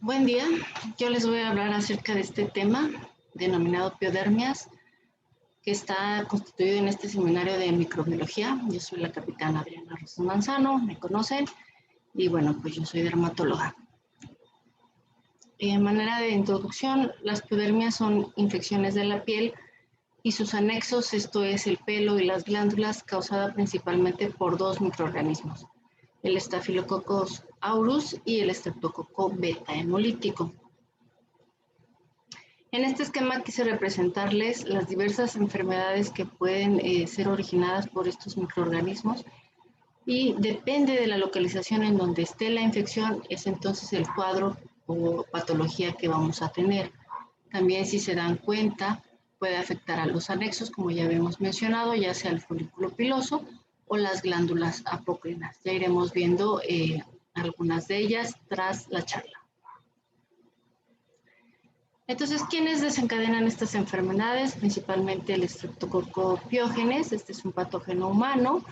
Buen día, yo les voy a hablar acerca de este tema denominado piodermias, que está constituido en este seminario de microbiología. Yo soy la capitana Adriana Rosas Manzano, me conocen, y bueno, pues yo soy dermatóloga. En manera de introducción, las piodermias son infecciones de la piel y sus anexos, esto es el pelo y las glándulas, causada principalmente por dos microorganismos, el Staphylococcus aureus y el Streptococcus beta hemolítico. En este esquema quise representarles las diversas enfermedades que pueden ser originadas por estos microorganismos y depende de la localización en donde esté la infección, es entonces el cuadro o patología que vamos a tener. También, si se dan cuenta, puede afectar a los anexos, como ya habíamos mencionado, ya sea el folículo piloso o las glándulas apocrinas. Ya iremos viendo algunas de ellas tras la charla. Entonces, ¿quiénes desencadenan estas enfermedades? Principalmente el Streptococcus pyogenes. Este es un patógeno humano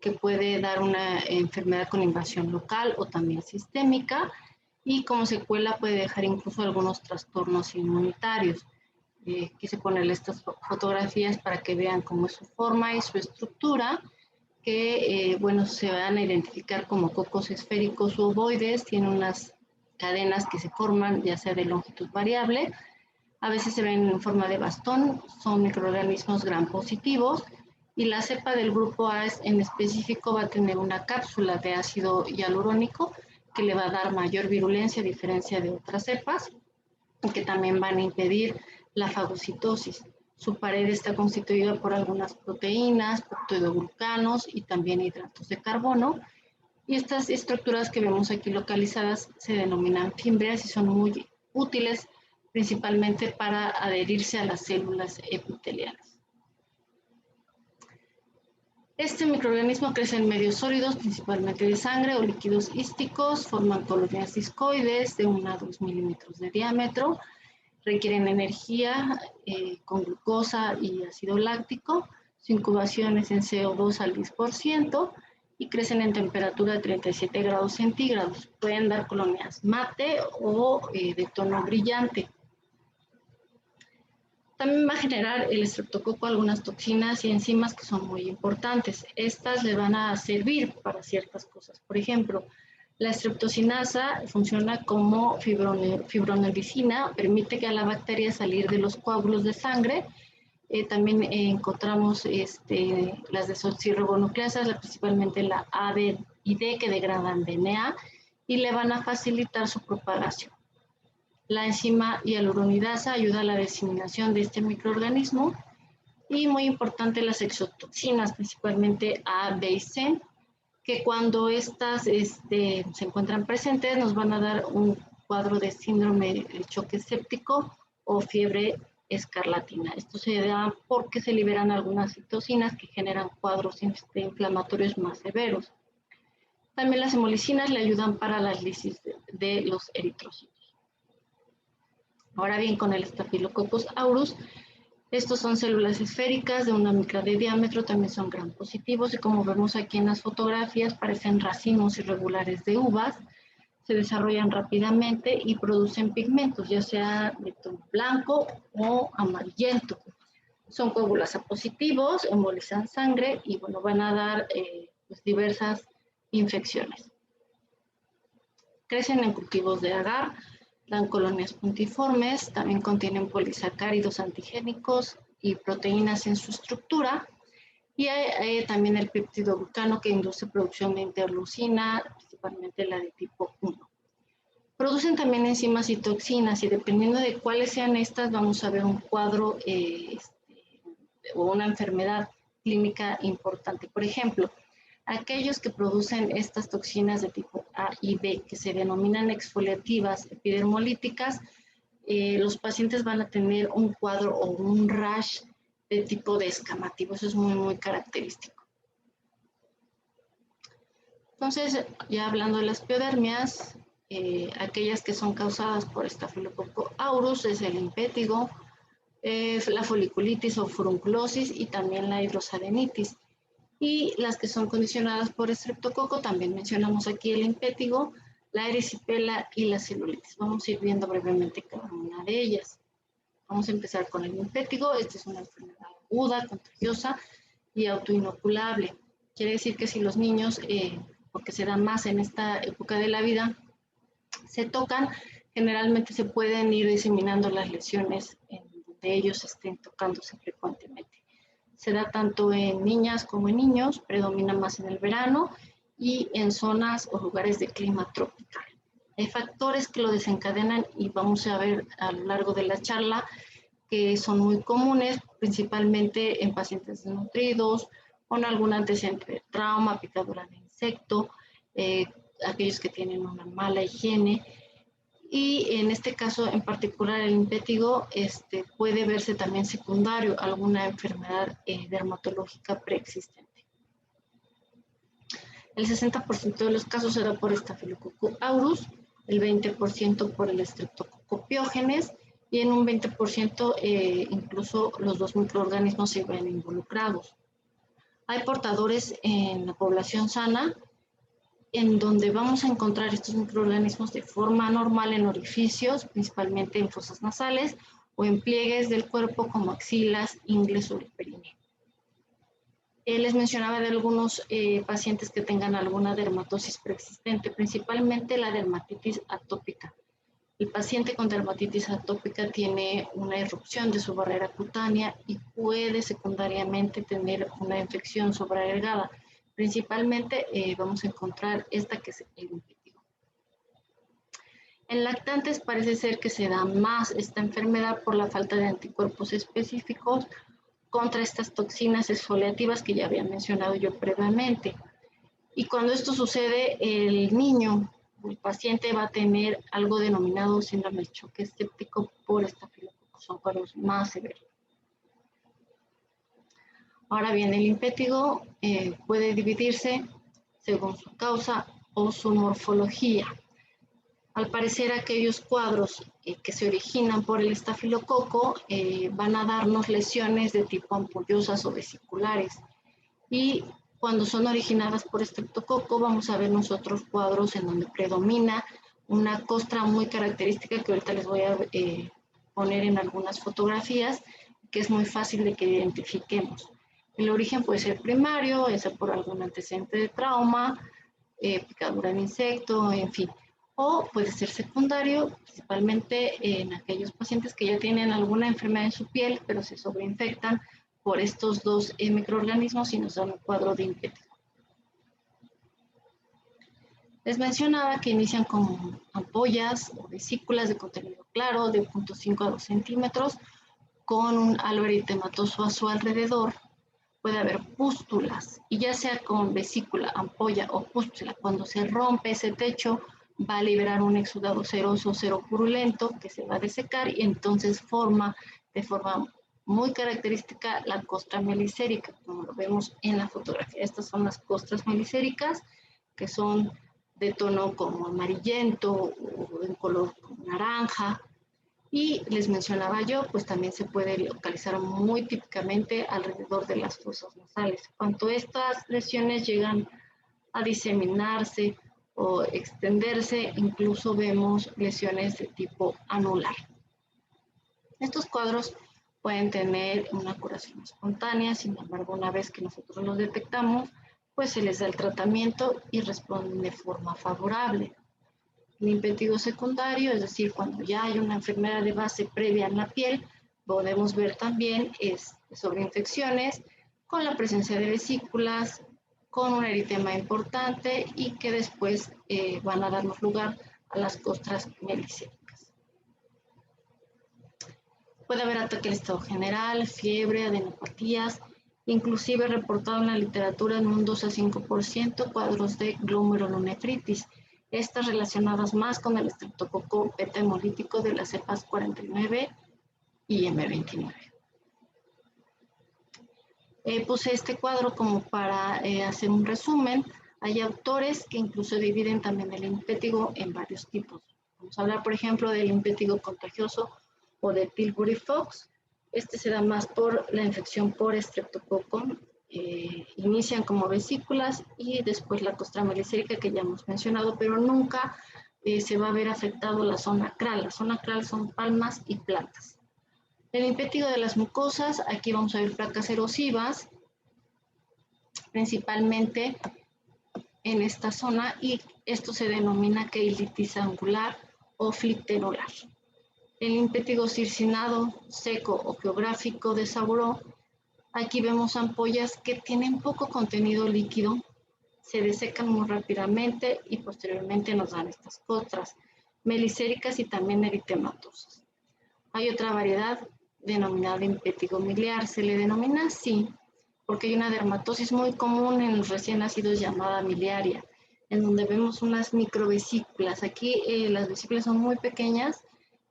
que puede dar una enfermedad con invasión local o también sistémica, y como secuela puede dejar incluso algunos trastornos inmunitarios. Quise ponerle estas fotografías para que vean cómo es su forma y su estructura, que bueno, se van a identificar como cocos esféricos u ovoides. Tienen unas cadenas que se forman ya sea de longitud variable, a veces se ven en forma de bastón, son microorganismos gram positivos, y la cepa del grupo A en específico va a tener una cápsula de ácido hialurónico que le va a dar mayor virulencia a diferencia de otras cepas, que también van a impedir la fagocitosis. Su pared está constituida por algunas proteínas, peptidoglucanos y también hidratos de carbono. Y estas estructuras que vemos aquí localizadas se denominan fimbrias y son muy útiles principalmente para adherirse a las células epiteliales. Este microorganismo crece en medios sólidos, principalmente de sangre o líquidos hísticos, forman colonias discoides de 1 a 2 milímetros de diámetro, requieren energía con glucosa y ácido láctico, su incubación es en CO2 al 10%, y crecen en temperatura de 37 grados centígrados. Pueden dar colonias mate o de tono brillante. También va a generar el estreptococo algunas toxinas y enzimas que son muy importantes. Estas le van a servir para ciertas cosas. Por ejemplo, la streptocinasa funciona como fibronelicina, permite que a la bacteria salir de los coágulos de sangre. También encontramos las desoxirribonucleasas, principalmente la A, B y D, que degradan DNA y le van a facilitar su propagación. La enzima hialuronidasa ayuda a la diseminación de este microorganismo, y muy importante las exotoxinas, principalmente A, B y C, que cuando estas se encuentran presentes nos van a dar un cuadro de síndrome de choque séptico o fiebre escarlatina. Esto se da porque se liberan algunas citocinas que generan cuadros inflamatorios más severos. También las hemolicinas le ayudan para la lisis de los eritrocitos. Ahora bien, con el Staphylococcus aureus, estos son células esféricas de 1 micra de diámetro, también son gram positivos, y como vemos aquí en las fotografías, parecen racimos irregulares de uvas. Se desarrollan rápidamente y producen pigmentos, ya sea de tono blanco o amarillento. Son coágulos A positivos, embolizan sangre y bueno, van a dar pues diversas infecciones. Crecen en cultivos de agar, dan colonias puntiformes, también contienen polisacáridos antigénicos y proteínas en su estructura, y hay también el peptidoglucano, que induce producción de interleucina, principalmente la de tipo 1. Producen también enzimas y toxinas, y dependiendo de cuáles sean estas, vamos a ver un cuadro o una enfermedad clínica importante. Por ejemplo, aquellos que producen estas toxinas de tipo A y B, que se denominan exfoliativas epidermolíticas, los pacientes van a tener un cuadro o un rash de tipo descamativo. Eso es muy, muy característico. Entonces, ya hablando de las piodermias, aquellas que son causadas por Staphylococcus aureus es el impétigo, la foliculitis o furunculosis y también la hidrosadenitis. Y las que son condicionadas por estreptococo, también mencionamos aquí el impétigo, la erisipela y la celulitis. Vamos a ir viendo brevemente cada una de ellas. Vamos a empezar con el impétigo. Esta es una enfermedad aguda, contagiosa y autoinoculable. Quiere decir que si los niños, porque se dan más en esta época de la vida, se tocan, generalmente se pueden ir diseminando las lesiones en donde ellos estén tocándose frecuentemente. Se da tanto en niñas como en niños, predomina más en el verano y en zonas o lugares de clima tropical. Hay factores que lo desencadenan y vamos a ver a lo largo de la charla que son muy comunes, principalmente en pacientes desnutridos, con algún antecedente de trauma, picadura de insecto, aquellos que tienen una mala higiene. Y en este caso en particular el impétigo puede verse también secundario a alguna enfermedad dermatológica preexistente. El 60% de los casos será por Staphylococcus aureus, el 20% por el Streptococcus pyogenes y en un 20% incluso los dos microorganismos se ven involucrados. Hay portadores en la población sana en donde vamos a encontrar estos microorganismos de forma normal en orificios, principalmente en fosas nasales o en pliegues del cuerpo como axilas, ingles o el perineo. Les mencionaba de algunos pacientes que tengan alguna dermatosis preexistente, principalmente la dermatitis atópica. El paciente con dermatitis atópica tiene una erupción de su barrera cutánea y puede secundariamente tener una infección sobreagregada. Principalmente vamos a encontrar esta que es el impétigo. En lactantes parece ser que se da más esta enfermedad por la falta de anticuerpos específicos contra estas toxinas exfoliativas que ya había mencionado yo previamente. Y cuando esto sucede, el niño, el paciente va a tener algo denominado síndrome de choque séptico por Staphylococcus aureus más severo. Ahora bien, el impétigo puede dividirse según su causa o su morfología. Al parecer, aquellos cuadros que se originan por el estafilococo van a darnos lesiones de tipo ampollosas o vesiculares. Y cuando son originadas por estreptococo, vamos a ver nosotros cuadros en donde predomina una costra muy característica que ahorita les voy a poner en algunas fotografías, que es muy fácil de que identifiquemos. El origen puede ser primario, es por algún antecedente de trauma, picadura de insecto, en fin. O puede ser secundario, principalmente en aquellos pacientes que ya tienen alguna enfermedad en su piel, pero se sobreinfectan por estos dos microorganismos y nos dan un cuadro de impétigo. Les mencionaba que inician como ampollas o vesículas de contenido claro de 0.5 a 2 centímetros con un halo eritematoso a su alrededor. Puede haber pústulas y ya sea con vesícula, ampolla o pústula, cuando se rompe ese techo va a liberar un exudado ceroso, seropurulento que se va a desecar y entonces forma de forma muy característica la costra melicérica, como lo vemos en la fotografía. Estas son las costras melicéricas que son de tono como amarillento o en color naranja. Y les mencionaba yo, pues también se puede localizar muy típicamente alrededor de las fosas nasales. Cuando estas lesiones llegan a diseminarse o extenderse, incluso vemos lesiones de tipo anular. Estos cuadros pueden tener una curación espontánea, sin embargo, una vez que nosotros los detectamos, pues se les da el tratamiento y responden de forma favorable. El impétigo secundario, es decir, cuando ya hay una enfermedad de base previa en la piel, podemos ver también sobreinfecciones con la presencia de vesículas, con un eritema importante y que después van a darnos lugar a las costras melicéricas. Puede haber ataque al estado general, fiebre, adenopatías, inclusive reportado en la literatura en un 2 a 5% cuadros de glomerulonefritis, estas relacionadas más con el estreptococo beta hemolítico de las cepas 49 y M29. Puse este cuadro como para hacer un resumen. Hay autores que incluso dividen también el impétigo en varios tipos. Vamos a hablar, por ejemplo, del impétigo contagioso o de Tilbury-Fox. Este se da más por la infección por estreptococo. Inician como vesículas y después la costra melicérica que ya hemos mencionado, pero nunca se va a ver afectado la zona acral. La zona acral son palmas y plantas. El impétigo de las mucosas, aquí vamos a ver placas erosivas, principalmente en esta zona, y esto se denomina queilitis angular o flicterolar. El impétigo circinado seco o geográfico de Saburó, aquí vemos ampollas que tienen poco contenido líquido, se desecan muy rápidamente y posteriormente nos dan estas costras melicéricas y también eritematosas. Hay otra variedad denominada impétigo miliar. Se le denomina así porque hay una dermatosis muy común en los recién nacidos llamada miliaria, en donde vemos unas microvesículas. Aquí las vesículas son muy pequeñas,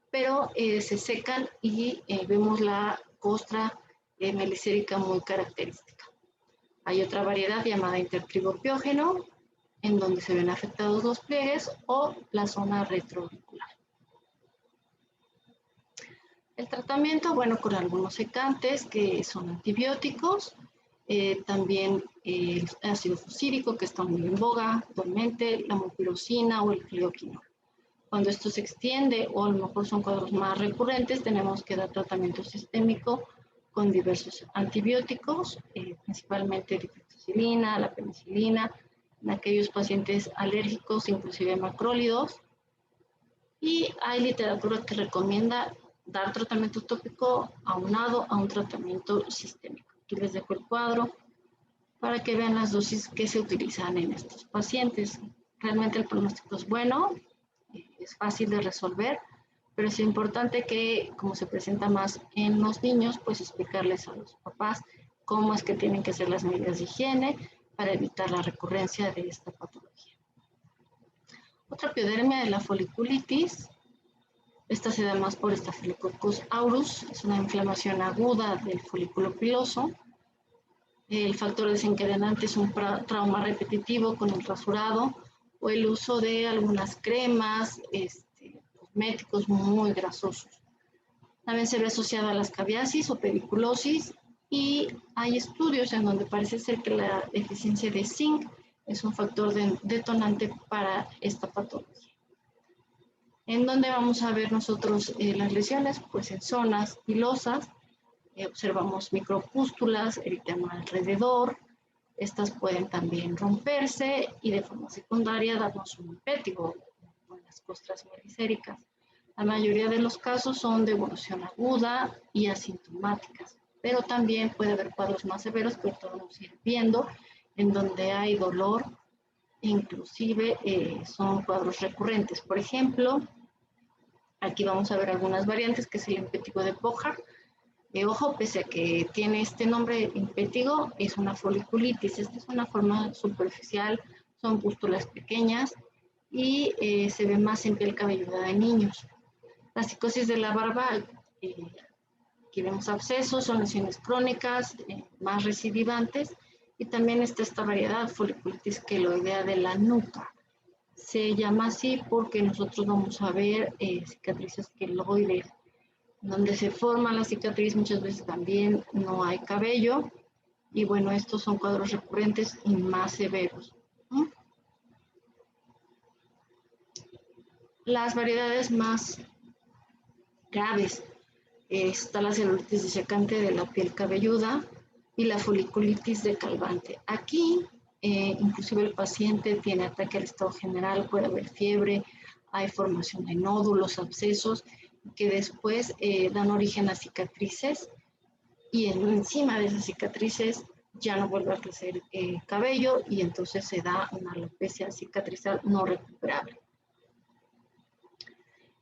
pero se secan y vemos la costra melicérica muy característica. Hay otra variedad llamada intertrigopiógeno, en donde se ven afectados los pliegues o la zona retroauricular. El tratamiento, bueno, con algunos secantes que son antibióticos, también el ácido fucídico, que está muy en boga actualmente, la mupirocina o el fluoquinol. Cuando esto se extiende o a lo mejor son cuadros más recurrentes, tenemos que dar tratamiento sistémico con diversos antibióticos, principalmente difluxacilina, la penicilina, en aquellos pacientes alérgicos, inclusive macrólidos. Y hay literatura que recomienda dar tratamiento tópico aunado a un tratamiento sistémico. Aquí les dejo el cuadro para que vean las dosis que se utilizan en estos pacientes. Realmente el pronóstico es bueno, es fácil de resolver, pero es importante que, como se presenta más en los niños, pues explicarles a los papás cómo es que tienen que ser las medidas de higiene para evitar la recurrencia de esta patología. Otra piodermia es la foliculitis. Esta se da más por Staphylococcus aureus, es una inflamación aguda del folículo piloso. El factor desencadenante es un trauma repetitivo con el rasurado o el uso de algunas cremas, cosméticos muy grasosos. También se ve asociada a la escabiasis o pediculosis y hay estudios en donde parece ser que la deficiencia de zinc es un factor detonante para esta patología. ¿En dónde vamos a ver nosotros las lesiones? Pues en zonas pilosas, observamos micropústulas, eritema alrededor. Estas pueden también romperse y de forma secundaria darnos un impétigo con las costras melicéricas. La mayoría de los casos son de evolución aguda y asintomáticas, pero también puede haber cuadros más severos que ahorita vamos a ir viendo, en donde hay dolor, inclusive son cuadros recurrentes. Por ejemplo, aquí vamos a ver algunas variantes, que es el impétigo de Pojar. Ojo, pese a que tiene este nombre impétigo, es una foliculitis. Esta es una forma superficial, son pústulas pequeñas y se ve más en piel cabelluda de niños. La psicosis de la barba, aquí vemos abscesos, son lesiones crónicas, más recidivantes, y también está esta variedad, foliculitis queloidea de la nuca. Se llama así porque nosotros vamos a ver cicatrices queloides, donde se forma la cicatriz, muchas veces también no hay cabello, y bueno, estos son cuadros recurrentes y más severos. Las variedades más graves, está la celulitis disecante de la piel cabelluda y la foliculitis decalvante. Aquí, inclusive el paciente tiene ataque al estado general, puede haber fiebre, hay formación de nódulos, abscesos, que después dan origen a cicatrices y encima de esas cicatrices ya no vuelve a crecer cabello y entonces se da una alopecia cicatrizal no recuperable.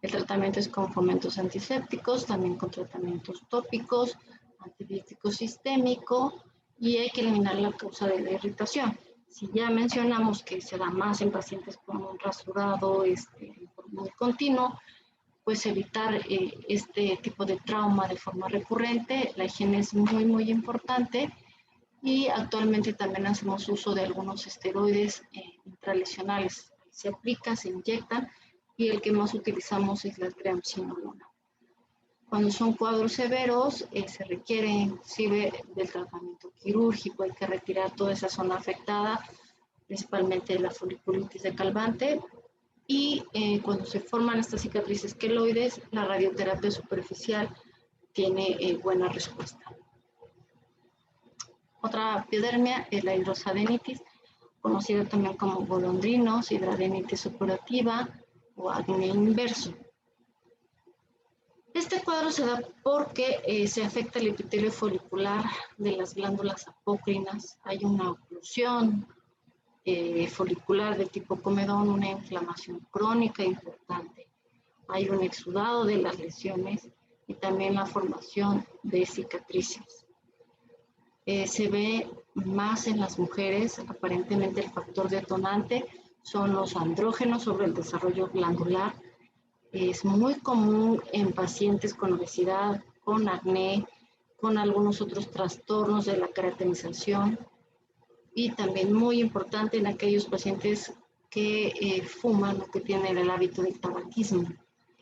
El tratamiento es con fomentos antisépticos, también con tratamientos tópicos, antibiótico sistémico, y hay que eliminar la causa de la irritación. Si ya mencionamos que se da más en pacientes con un rasurado muy continuo, pues evitar este tipo de trauma de forma recurrente. La higiene es muy, muy importante, y actualmente también hacemos uso de algunos esteroides intralesionales. Se aplican, se inyectan, y el que más utilizamos es la triamcinolona. Cuando son cuadros severos, se requiere inclusive del tratamiento quirúrgico, hay que retirar toda esa zona afectada, principalmente la foliculitis decalvante, Y cuando se forman estas cicatrices queloides, la radioterapia superficial tiene buena respuesta. Otra piodermia es la hidrosadenitis, conocida también como golondrinos, hidradenitis supurativa o acné inverso. Este cuadro se da porque se afecta el epitelio folicular de las glándulas apócrinas. Hay una oclusión folicular de tipo comedón, una inflamación crónica importante. Hay un exudado de las lesiones y también la formación de cicatrices. Se ve más en las mujeres, aparentemente el factor detonante son los andrógenos sobre el desarrollo glandular. Es muy común en pacientes con obesidad, con acné, con algunos otros trastornos de la queratinización y también muy importante en aquellos pacientes que fuman o que tienen el hábito del tabaquismo.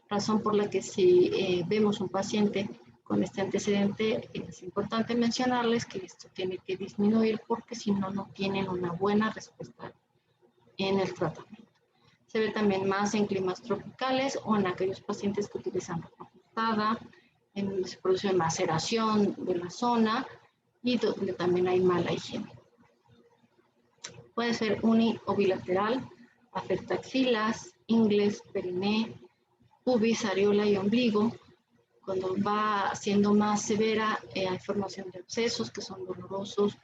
Razón por la que si vemos un paciente con este antecedente, es importante mencionarles que esto tiene que disminuir porque si no, no tienen una buena respuesta en el tratamiento. Se ve también más en climas tropicales o en aquellos pacientes que utilizan ropa ajustada, en donde se produce maceración de la zona y donde también hay mala higiene. Puede ser uni o bilateral, afecta axilas, ingles, periné, pubis, areola y ombligo. Cuando va siendo más severa, hay formación de abscesos que son dolorosos,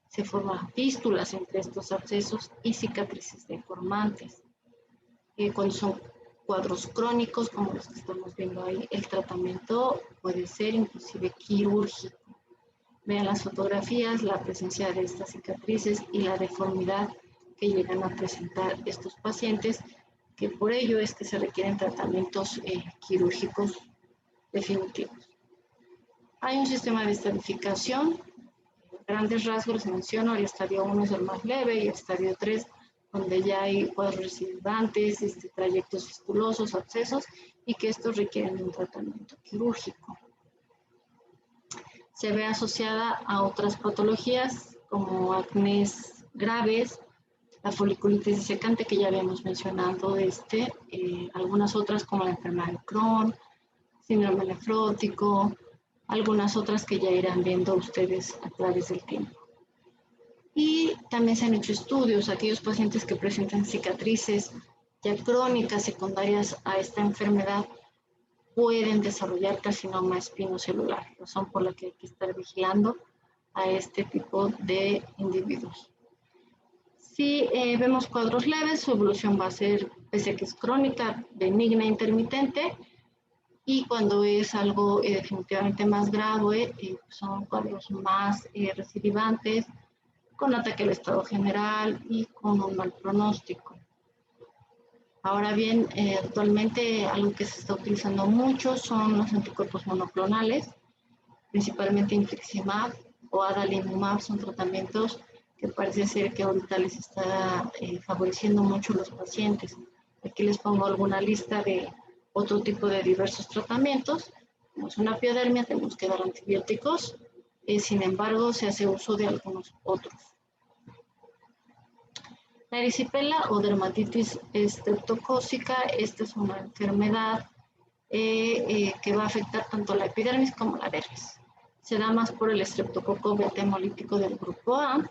se forman fístulas entre estos abscesos y cicatrices deformantes. Cuando son cuadros crónicos, como los que estamos viendo ahí, el tratamiento puede ser inclusive quirúrgico. Vean las fotografías, la presencia de estas cicatrices y la deformidad que llegan a presentar estos pacientes, que por ello es que se requieren tratamientos quirúrgicos definitivos. Hay un sistema de estadificación. Grandes rasgos les menciono, el estadio 1 es el más leve y el estadio 3 donde ya hay cuadros recidivantes, trayectos fistulosos, abscesos, y que estos requieren un tratamiento quirúrgico. Se ve asociada a otras patologías como acnés graves, la foliculitis disecante que ya habíamos mencionado, algunas otras como la enfermedad de Crohn, síndrome nefrótico, algunas otras que ya irán viendo ustedes a través del tiempo. Y también se han hecho estudios, aquellos pacientes que presentan cicatrices ya crónicas secundarias a esta enfermedad pueden desarrollar carcinoma espinocelular, razón por la que hay que estar vigilando a este tipo de individuos. Si vemos cuadros leves, su evolución va a ser, pese a que es crónica, benigna, intermitente, y cuando es algo definitivamente más grave, son cuadros más recidivantes, con ataque al estado general y con un mal pronóstico. Ahora bien, actualmente algo que se está utilizando mucho son los anticuerpos monoclonales, principalmente infliximab o adalimumab, son tratamientos que parece ser que ahorita les está favoreciendo mucho a los pacientes. Aquí les pongo alguna lista de otro tipo de diversos tratamientos. Como es una piodermia, tenemos que dar antibióticos, sin embargo, se hace uso de algunos otros. La erisipela o dermatitis estreptocócica, esta es una enfermedad que va a afectar tanto la epidermis como la dermis. Se da más por el estreptococo beta hemolítico del grupo A.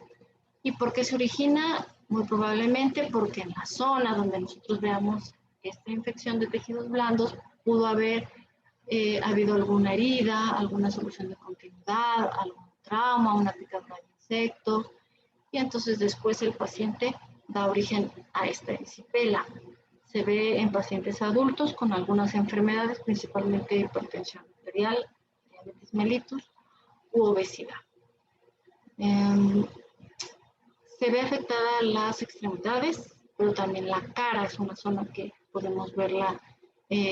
¿Y por qué se origina? Muy probablemente porque en la zona donde nosotros veamos esta infección de tejidos blandos pudo haber habido alguna herida, alguna solución de continuidad, algún trauma, una picadura de insecto, y entonces después el paciente da origen a esta erisipela. Se ve en pacientes adultos con algunas enfermedades, principalmente hipertensión arterial, diabetes mellitus u obesidad. Se ve afectada las extremidades, pero también la cara es una zona que podemos verla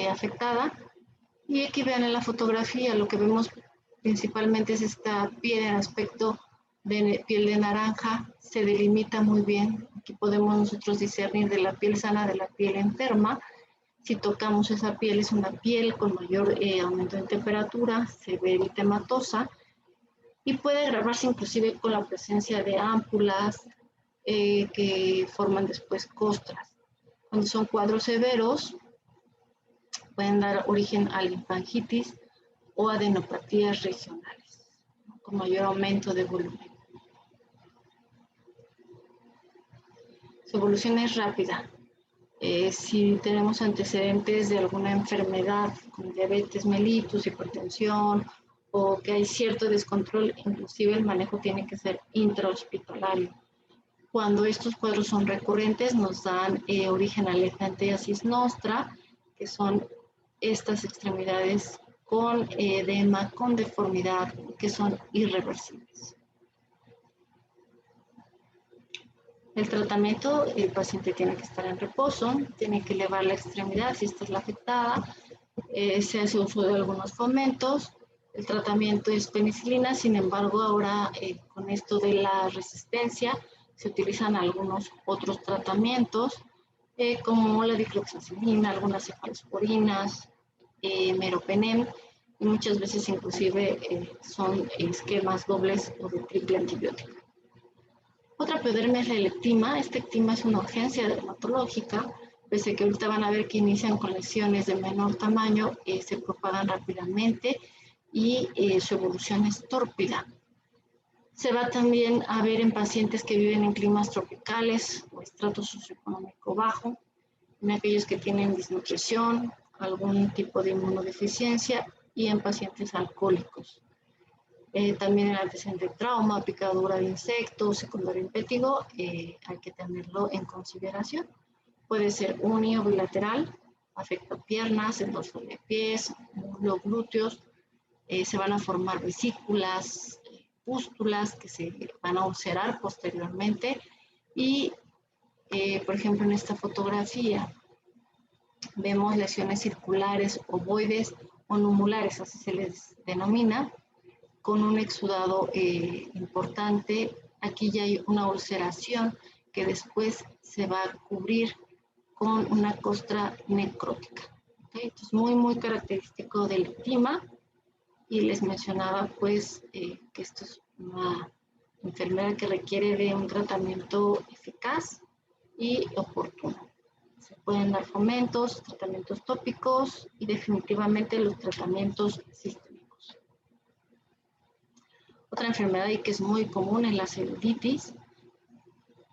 afectada. Y aquí vean en la fotografía, lo que vemos principalmente es esta piel en aspecto de piel de naranja, se delimita muy bien. Aquí podemos nosotros discernir de la piel sana de la piel enferma. Si tocamos esa piel, es una piel con mayor aumento en temperatura, se ve eritematosa y puede agravarse inclusive con la presencia de ámpulas que forman después costras. Cuando son cuadros severos, pueden dar origen a linfangitis o adenopatías regionales, con mayor aumento de volumen. Su evolución es rápida. Si tenemos antecedentes de alguna enfermedad como diabetes mellitus, hipertensión, o que hay cierto descontrol, inclusive el manejo tiene que ser intrahospitalario. Cuando estos cuadros son recurrentes, nos dan origen a la epianteasis nostra, que son estas extremidades con edema, con deformidad, que son irreversibles. El tratamiento, el paciente tiene que estar en reposo, tiene que elevar la extremidad si esta es la afectada, se hace uso de algunos fomentos. El tratamiento es penicilina, sin embargo, ahora con esto de la resistencia se utilizan algunos otros tratamientos, como la dicloxacilina, algunas cefalosporinas, meropenem, y muchas veces inclusive son esquemas dobles o de triple antibiótico. Otra epidermis es la electima. Esta ectima es una urgencia dermatológica, pese a que ahorita van a ver que inician con lesiones de menor tamaño, se propagan rápidamente y su evolución es tórpida. Se va también a ver en pacientes que viven en climas tropicales o estrato socioeconómico bajo, en aquellos que tienen desnutrición, algún tipo de inmunodeficiencia y en pacientes alcohólicos. También el antecedente de trauma, picadura de insectos, secundario impétigo, hay que tenerlo en consideración. Puede ser uni o bilateral, afecta piernas, el dorso de pies, muslo, glúteos, se van a formar vesículas, pústulas que se van a ulcerar posteriormente y, por ejemplo, en esta fotografía vemos lesiones circulares, ovoides o numulares, así se les denomina, con un exudado importante. Aquí ya hay una ulceración que después se va a cubrir con una costra necrótica. ¿Okay? Esto es muy característico del ectima y les mencionaba pues que esto es una enfermedad que requiere de un tratamiento eficaz y oportuno. Se pueden dar fomentos, tratamientos tópicos y definitivamente los tratamientos sistémicos. Otra enfermedad y que es muy común es la celulitis.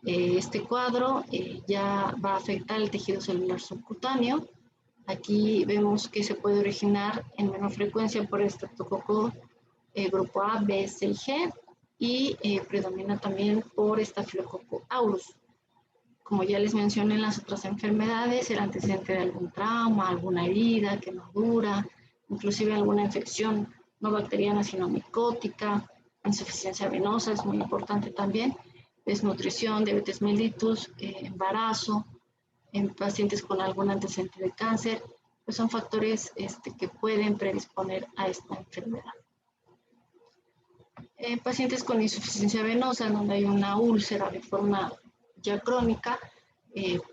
Este cuadro ya va a afectar el tejido celular subcutáneo. Aquí vemos que se puede originar en menor frecuencia por el estreptococo grupo A, B, C y G y predomina también por estafilococo aureus. Como ya les mencioné en las otras enfermedades, el antecedente de algún trauma, alguna herida, quemadura, inclusive alguna infección no bacteriana sino micótica, insuficiencia venosa es muy importante también, desnutrición, diabetes mellitus, embarazo, en pacientes con algún antecedente de cáncer, pues son factores que pueden predisponer a esta enfermedad. En pacientes con insuficiencia venosa, donde hay una úlcera de forma ya crónica,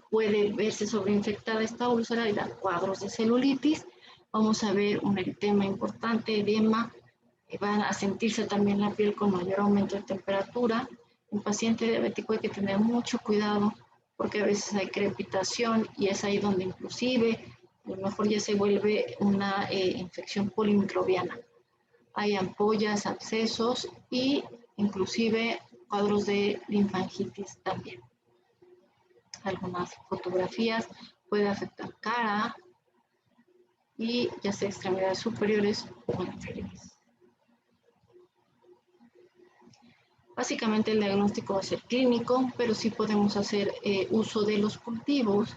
puede verse sobreinfectada esta úlcera y dar cuadros de celulitis. Vamos a ver un eritema importante, edema, van a sentirse también la piel con mayor aumento de temperatura. En paciente diabético hay que tener mucho cuidado porque a veces hay crepitación y es ahí donde inclusive a lo mejor ya se vuelve una infección polimicrobiana. Hay ampollas, abscesos y inclusive cuadros de linfangitis también. Algunas fotografías puede afectar cara y ya sea extremidades superiores o inferiores. Básicamente el diagnóstico va a ser clínico, pero sí podemos hacer uso de los cultivos.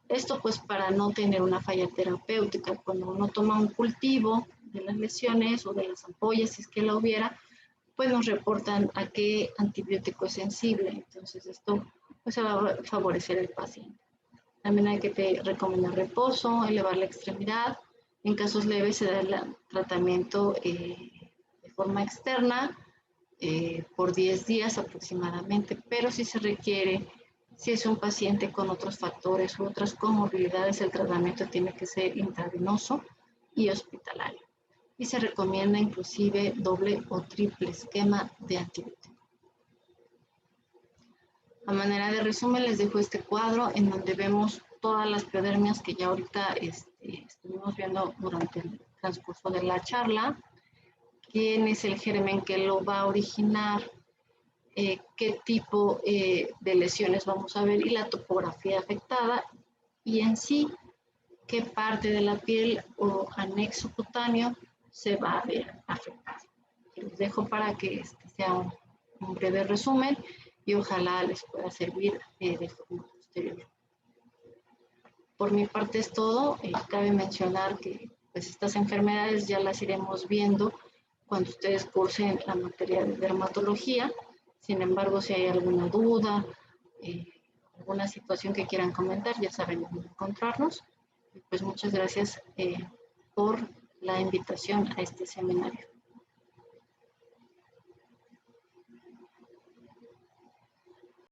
Esto pues para no tener una falla terapéutica. Cuando uno toma un cultivo de las lesiones o de las ampollas, si es que la hubiera, pues nos reportan a qué antibiótico es sensible. Entonces esto pues va a favorecer al paciente. También hay que recomendar reposo, elevar la extremidad. En casos leves se da el tratamiento de forma externa, por 10 días aproximadamente, pero si se requiere, si es un paciente con otros factores u otras comorbilidades, el tratamiento tiene que ser intravenoso y hospitalario. Y se recomienda inclusive doble o triple esquema de antibiótico. A manera de resumen les dejo este cuadro en donde vemos todas las piodermias que ya ahorita estuvimos viendo durante el transcurso de la charla, quién es el germen que lo va a originar, qué tipo de lesiones vamos a ver y la topografía afectada y en sí qué parte de la piel o anexo cutáneo se va a ver afectado. Les dejo para que sea un breve resumen y ojalá les pueda servir de forma posterior. Por mi parte es todo. Cabe mencionar que pues, estas enfermedades ya las iremos viendo cuando ustedes cursen la materia de dermatología. Sin embargo, si hay alguna duda, alguna situación que quieran comentar, ya saben dónde encontrarnos. Pues muchas gracias por la invitación a este seminario.